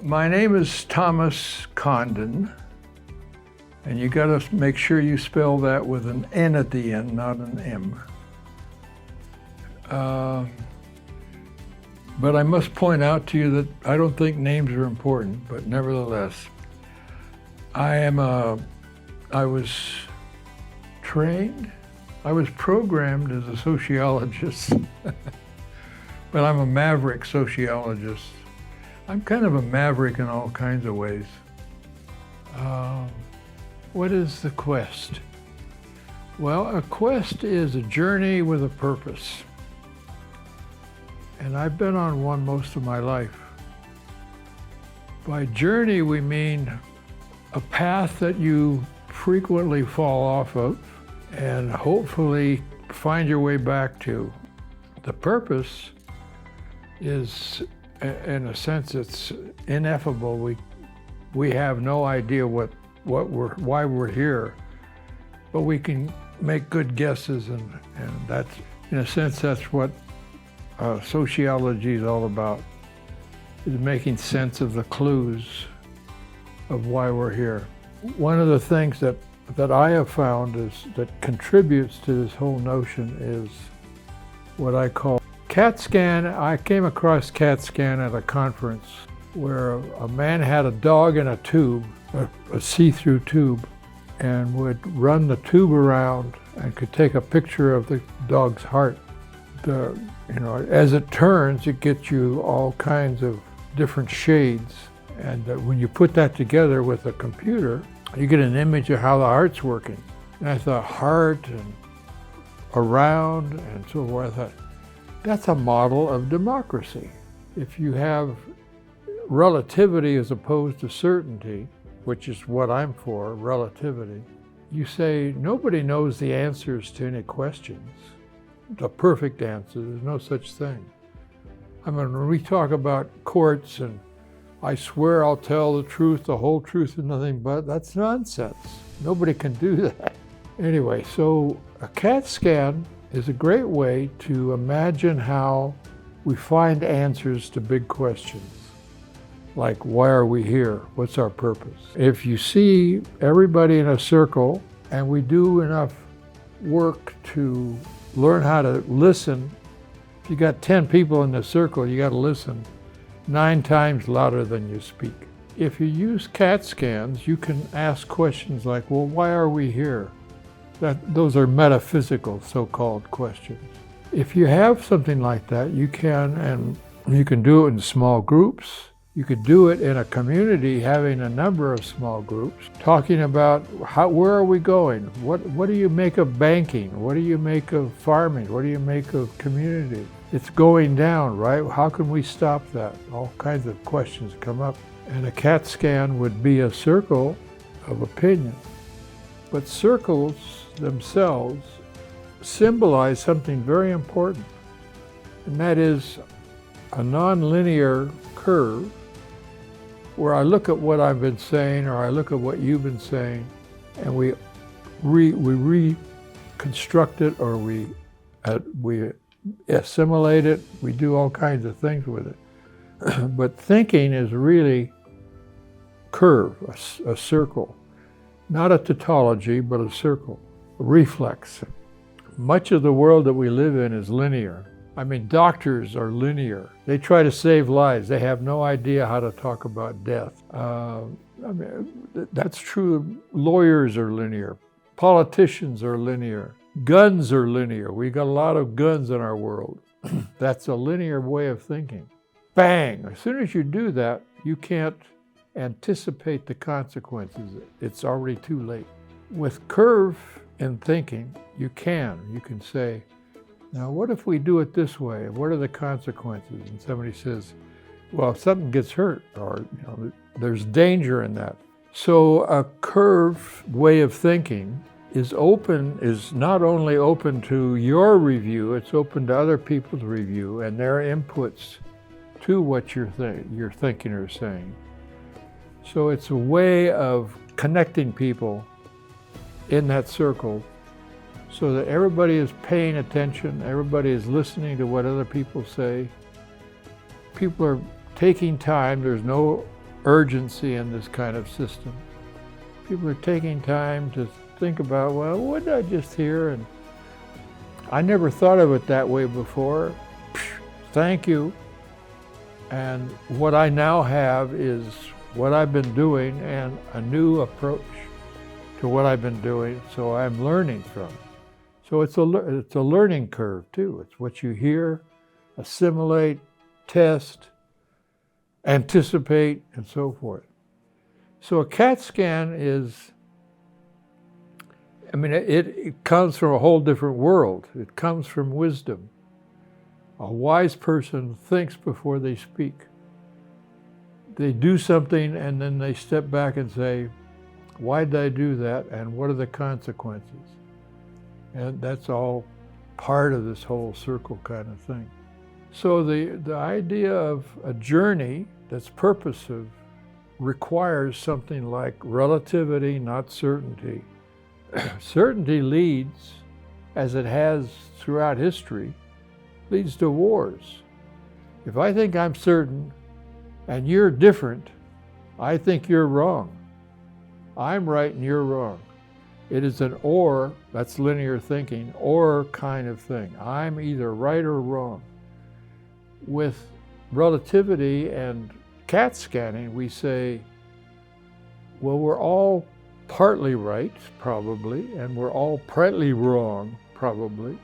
My name is Thomas Condon, and you got to make sure you spell that with an N at the end, not an M. But I must point out to you that I don't think names are important, but nevertheless, I was programmed as a sociologist, but I'm a maverick sociologist. I'm kind of a maverick in all kinds of ways. What is the quest? Well, a quest is a journey with a purpose. And I've been on one most of my life. By journey, we mean a path that you frequently fall off of and hopefully find your way back to. The purpose is, in a sense, it's ineffable. We have no idea why we're here, but we can make good guesses, and that's, in a sense, that's what sociology is all about, is making sense of the clues of why we're here. One of the things that I have found that contributes to this whole notion is what I call CAT scan. I came across CAT scan at a conference where a man had a dog in a tube, a see-through tube, and would run the tube around and could take a picture of the dog's heart. As it turns, it gets you all kinds of different shades. And when you put that together with a computer, you get an image of how the heart's working. And I thought, heart and around and so forth. I thought, that's a model of democracy. If you have relativity as opposed to certainty, which is what I'm for, relativity, you say nobody knows the answers to any questions. The perfect answer, there's no such thing. I mean, when we talk about courts and I swear I'll tell the truth, the whole truth and nothing but, that's nonsense. Nobody can do that. Anyway, so a CAT scan is a great way to imagine how we find answers to big questions. Like, why are we here? What's our purpose? If you see everybody in a circle and we do enough work to learn how to listen, if you got 10 people in the circle, you got to listen 9 times louder than you speak. If you use CAT scans, you can ask questions like, well, why are we here? Those are metaphysical, so-called questions. If you have something like that, you can do it in small groups. You could do it in a community, having a number of small groups, talking about where are we going? What do you make of banking? What do you make of farming? What do you make of community? It's going down, right? How can we stop that? All kinds of questions come up. And a CAT scan would be a circle of opinion. But circles themselves symbolize something very important, and that is a nonlinear curve where I look at what I've been saying, or I look at what you've been saying, and we reconstruct it, or we assimilate it. We do all kinds of things with it. But thinking is really curve, a circle. Not a tautology, but a circle, a reflex. Much of the world that we live in is linear. I mean, doctors are linear. They try to save lives. They have no idea how to talk about death. That's true. Lawyers are linear. Politicians are linear. Guns are linear. We got a lot of guns in our world. That's a linear way of thinking. Bang! As soon as you do that, you can't anticipate the consequences. It's already too late. With curve in thinking, you can say, now what if we do it this way? What are the consequences? And somebody says, well, if something gets hurt, or there's danger in that. So a curve way of thinking is not only open to your review, it's open to other people's review and their inputs to what you're thinking or saying. So it's a way of connecting people in that circle so that everybody is paying attention, everybody is listening to what other people say. People are taking time, there's no urgency in this kind of system. People are taking time to think about, well, what did I just hear? And I never thought of it that way before. Thank you. And what I now have is what I've been doing and a new approach to what I've been doing, so I'm learning from. So it's a learning curve too. It's what you hear, assimilate, test, anticipate, and so forth. So a CAT scan is, it comes from a whole different world. It comes from wisdom. A wise person thinks before they speak. They do something and then they step back and say, why did I do that and what are the consequences? And that's all part of this whole circle kind of thing. So the idea of a journey that's purposive requires something like relativity, not certainty. Certainty leads, as it has throughout history, leads to wars. If I think I'm certain and you're different, I think you're wrong. I'm right and you're wrong. It is an or, that's linear thinking, or kind of thing. I'm either right or wrong. With relativity and CAT scanning, we say, well, we're all partly right, probably, and we're all partly wrong, probably.